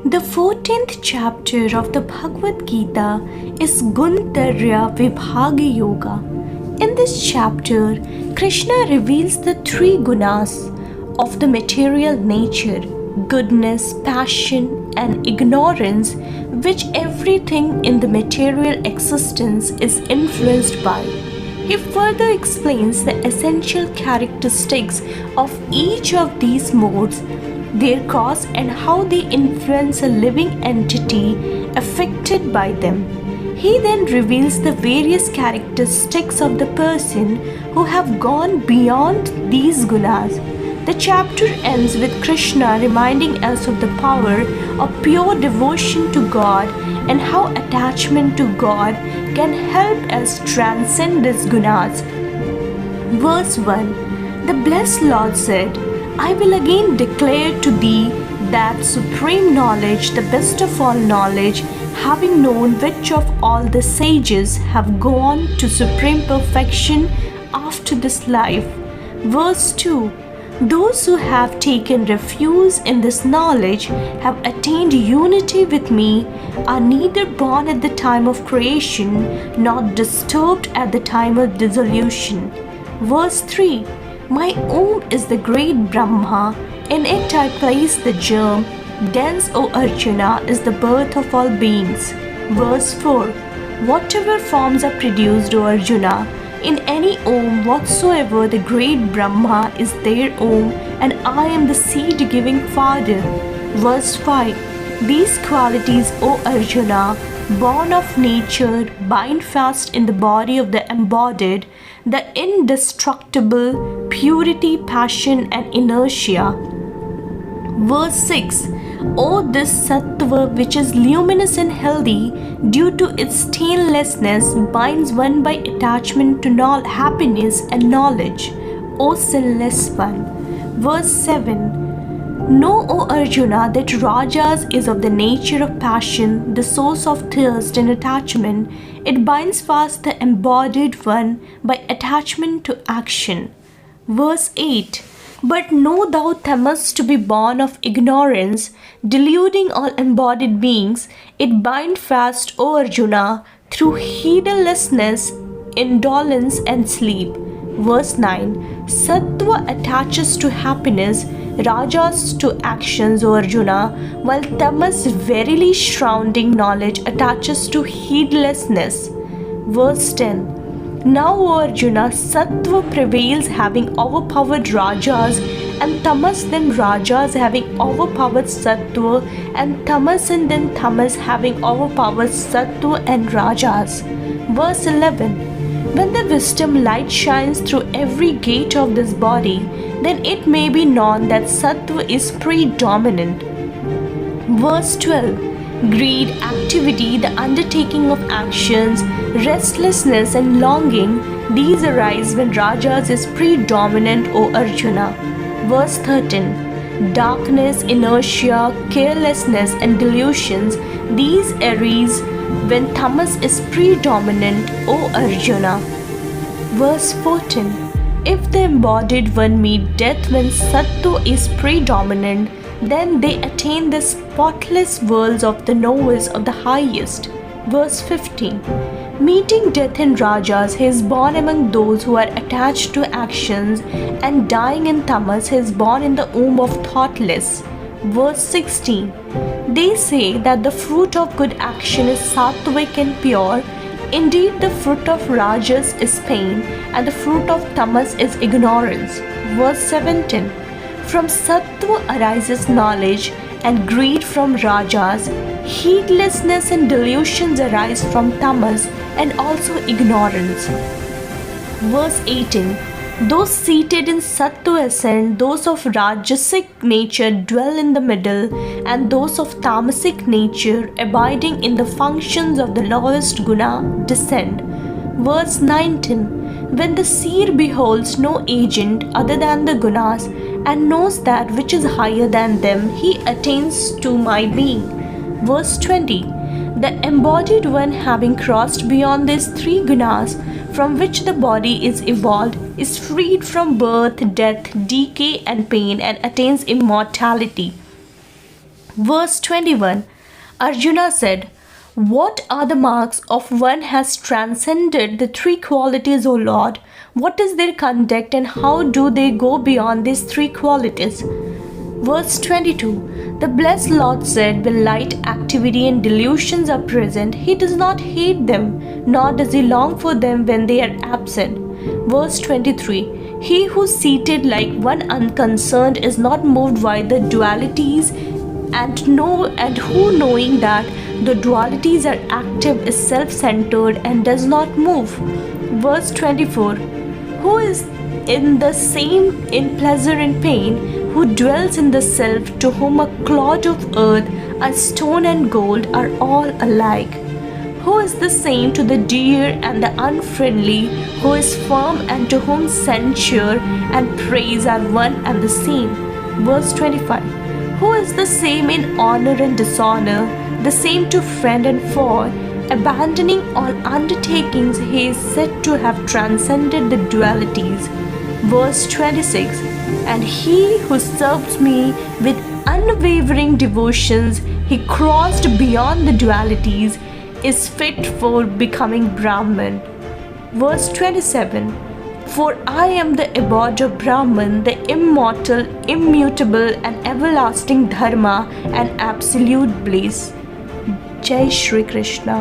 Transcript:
The 14th chapter of the Bhagavad Gita is Guntarya Vibhaga Yoga. In this chapter, Krishna reveals the three gunas of the material nature: goodness, passion, and ignorance, which everything in the material existence is influenced by. He further explains the essential characteristics of each of these modes, their cause, and how they influence a living entity affected by them. He then reveals the various characteristics of the person who have gone beyond these gunas. The chapter ends with Krishna reminding us of the power of pure devotion to God and how attachment to God can help us transcend these gunas. Verse 1. The blessed Lord said, I will again declare to thee that supreme knowledge, the best of all knowledge, having known which of all the sages have gone to supreme perfection after this life. Verse 2. Those who have taken refuge in this knowledge have attained unity with me, are neither born at the time of creation nor disturbed at the time of dissolution. Verse 3. My Om is the great Brahma, in it I place the germ, dense, O Arjuna, is the birth of all beings. Verse 4. Whatever forms are produced, O Arjuna, in any Om whatsoever, the great Brahma is their Om, and I am the seed-giving Father. Verse 5. These qualities, O Arjuna, born of nature, bind fast in the body of the embodied, the indestructible, purity, passion, and inertia. Verse 6. O this sattva, which is luminous and healthy due to its stainlessness, binds one by attachment to happiness and knowledge, O sinless one. Verse 7. Know, O Arjuna, that Rajas is of the nature of passion, the source of thirst and attachment. It binds fast the embodied one by attachment to action. Verse 8. But know thou tamas to be born of ignorance, deluding all embodied beings. It bind fast, O Arjuna, through heedlessness, indolence, and sleep. Verse 9. Sattva attaches to happiness, Rajas to actions, O Arjuna, while tamas, verily shrouding knowledge, attaches to heedlessness. Verse 10. Now, O Arjuna, sattva prevails, having overpowered Rajas, and tamas, then Rajas having overpowered sattva, and tamas, and then tamas having overpowered sattva and Rajas. Verse 11. When the wisdom light shines through every gate of this body, then it may be known that sattva is predominant. Verse 12. Greed, activity, the undertaking of actions, restlessness, and longing, these arise when Rajas is predominant, O Arjuna. Verse 13. Darkness, inertia, carelessness, and delusions, these arise when tamas is predominant, O Arjuna. Verse 14. If the embodied one meet death when sattva is predominant, then they attain the spotless worlds of the nobles of the highest. Verse 15. Meeting death in Rajas, he is born among those who are attached to actions, and dying in tamas, he is born in the womb of thoughtless. Verse 16. They say that the fruit of good action is sattvic and pure. Indeed, the fruit of Rajas is pain, and the fruit of tamas is ignorance. Verse 17. From sattva arises knowledge, and greed from Rajas. Heedlessness and delusions arise from tamas, and also ignorance. Verse 18. Those seated in sattva ascend, those of Rajasic nature dwell in the middle, and those of tamasic nature abiding in the functions of the lowest guna descend. Verse 19. When the seer beholds no agent other than the gunas, and knows that which is higher than them, he attains to my being. Verse 20. The embodied one, having crossed beyond these three gunas from which the body is evolved, is freed from birth, death, decay, and pain, and attains immortality. Verse 21. Arjuna said, "What are the marks of one has transcended the three qualities, O Lord? What is their conduct and how do they go beyond these three qualities?" Verse 22. The blessed Lord said, "When light, activity, and delusions are present, he does not hate them, nor does he long for them when they are absent." Verse 23. He who is seated like one unconcerned is not moved by the dualities, and who knowing that the dualities are active is self-centered and does not move. Verse 24. Who is in the same in pleasure and pain, who dwells in the self, to whom a clod of earth, a stone and gold are all alike. Who is the same to the dear and the unfriendly, who is firm and to whom censure and praise are one and the same. Verse 25. Who is the same in honor and dishonor, the same to friend and foe, abandoning all undertakings, he is said to have transcended the dualities. Verse 26. And he who serves me with unwavering devotions, he crossed beyond the dualities, is fit for becoming Brahman. Verse 27. For I am the abode of Brahman, the immortal, immutable, and everlasting Dharma and absolute bliss. Jai Shri Krishna.